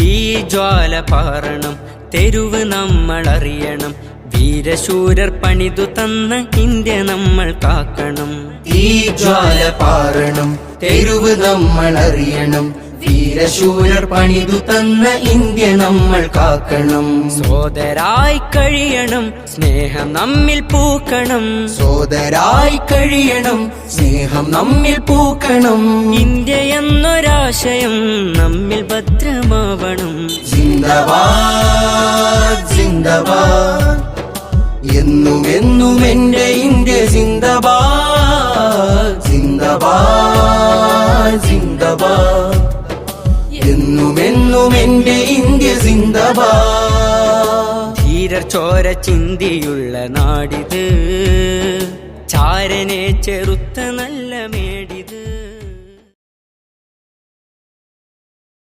ഈ ജ്വാല പാറണം, തെരുവ് നമ്മൾ അറിയണം. വീരശൂരർ പണിതു തന്ന ഇന്ത്യ നമ്മൾ കാക്കണം. ഈ ജ്വാല പാറണം, തെരുവ് നമ്മൾ അറിയണം. വീരശൂരർ പണിതു തന്ന ഇന്ത്യ നമ്മൾ കാക്കണം. സോദരായി കഴിയണം, സ്നേഹം നമ്മിൽ പൂക്കണം. സോദരായി കഴിയണം, സ്നേഹം നമ്മിൽ പൂക്കണം. ഇന്ത്യ എന്നൊരാശയം നമ്മിൽ ഭദ്രമാവണം. സിന്ദാബാദ് സിന്ദാബാദ്, എന്നും എന്നും എന്റെ ഇന്ത്യ സിന്ദാബാദ്. സിന്ദാബാദ് സിന്ദാബാദ്, എന്നും എന്നും എന്റെ ഇന്ത്യ സിന്ദാബാദ്. ധീരർ ചോര ചിന്തിയുള്ള നാടിത്, ചാരനെ ചെറുത്ത നല്ല മേടി.